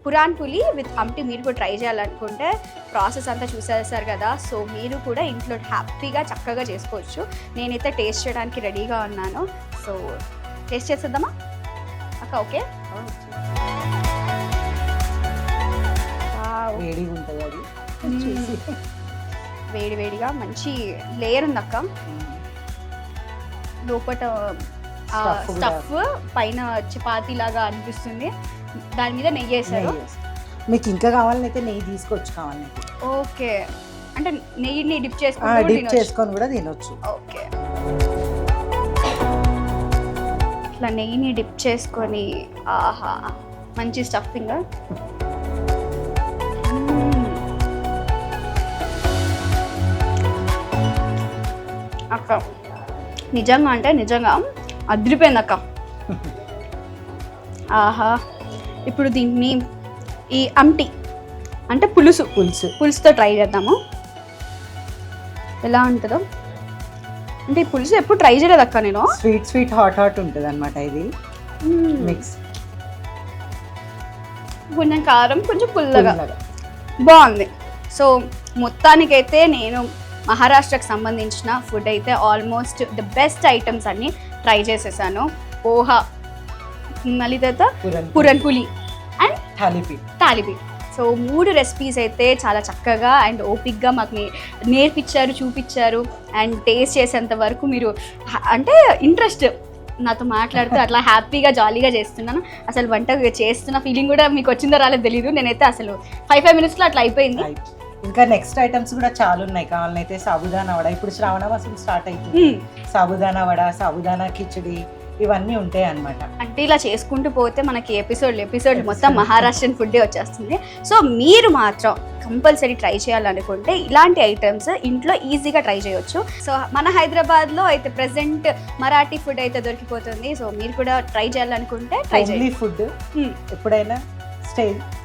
పురాన్ పులి విత్ అమ్టి మీరు కూడా ట్రై చేయాలనుకుంటే ప్రాసెస్ అంతా చూసేసారు కదా. సో మీరు కూడా ఇంట్లో హ్యాపీగా చక్కగా చేసుకోవచ్చు. నేనైతే టేస్ట్ చేయడానికి రెడీగా ఉన్నాను. సో టేస్ట్ చేసేద్దామా అక్క? ఓకే, వేడిగా ఉంటుంది అది. వేడి వేడిగా మంచి లేయర్ ఉంది అక్క. లోపల స్టఫ్ పైన చపాతీ లాగా అనిపిస్తుంది. దాని మీద నెయ్యి వేసారు. మీకు ఇంకా కావాలనైతే నెయ్యి తీసుకోవచ్చు కావాలంటే. ఓకే, అంటే నెయ్యిని డిప్ చేసుకొని కూడా తినొచ్చు. ఓకే, ఇట్లా నెయ్యిని డిప్ చేసుకొని ఆహా మంచి స్టఫింగ్. అక్క నిజంగా అంటే నిజంగా అదిరిపోయింది అక్క. ఆహా, ఇప్పుడు దీన్ని ఈ అమ్టి అంటే పులుసుతో ట్రై చేద్దాము ఎలా ఉంటుందో. అంటే ఈ పులుసు ఎప్పుడు ట్రై చేయలేదు అక్క నేను. స్వీట్ హాట్ ఉంటుంది అనమాట ఇది మిక్స్. కొంచెం కారం కొంచెం పుల్లగా బాగుంది. సో మొత్తానికైతే నేను మహారాష్ట్రకు సంబంధించిన ఫుడ్ అయితే ఆల్మోస్ట్ ద బెస్ట్ ఐటమ్స్ అన్ని ట్రై చేసేసాను. పోహా, మళ్ళీ తర్వాత పురన్ పులి అండ్ తాలిపీట్. సో 3 రెసిపీస్ అయితే చాలా చక్కగా అండ్ ఓపిక్గా మాకు నేర్పించారు, చూపించారు. అండ్ టేస్ట్ చేసేంత వరకు మీరు అంటే ఇంట్రెస్ట్ నాతో మాట్లాడుతూ అట్లా హ్యాపీగా జాలీగా చేస్తున్నాను. అసలు వంట చేస్తున్న ఫీలింగ్ కూడా మీకు వచ్చిందో రాలేదు తెలీదు. నేనైతే అసలు 5 minutesలో అట్లా అయిపోయింది. ఇంకా నెక్స్ట్ ఐటమ్స్ కూడా చాలా ఉన్నాయి కావాలనైతే. సాబుదానా వడ, ఇప్పుడు శ్రావణ మాసం స్టార్ట్ అవుతుంది. సాబుదానా వడ, సాబుదానా కిచడి ఇవన్నీ ఉంటాయి అన్నమాట. అంటే ఇలా చేసుకుంటూ పోతే మనకి ఎపిసోడ్ మొత్తం మహారాష్ట్రన్ ఫుడ్డే వచ్చేస్తుంది. సో మీరు మాత్రం కంపల్సరీ ట్రై చేయాలనుకుంటే ఇలాంటి ఐటమ్స్ ఇంట్లో ఈజీగా ట్రై చేయొచ్చు. సో మన హైదరాబాద్లో అయితే ప్రెసెంట్ మరాఠీ ఫుడ్ అయితే దొరికిపోతుంది. సో మీరు కూడా ట్రై చేయాలనుకుంటే ట్రై చేయండి. ఫుడ్ ఎప్పుడైనా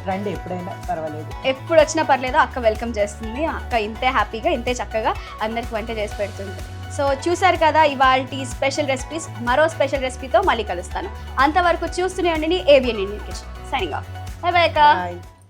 రండి, ఎప్పుడైనా పర్వాలేదు. ఎప్పుడు వచ్చినా పర్లేదు, అక్క వెల్కమ్ చేస్తుంది. అక్క ఇంతే హ్యాపీగా ఇంతే చక్కగా అందరికి వంట చేసి పెడుతుంది. సో చూసారు కదా ఇవాల్టి స్పెషల్ రెసిపీస్. మరో స్పెషల్ రెసిపీతో మళ్ళీ కలుస్తాను. అంతవరకు చూస్తూనే ఉండండి ABN Indian Kitchen. Signing off. By by అక్క.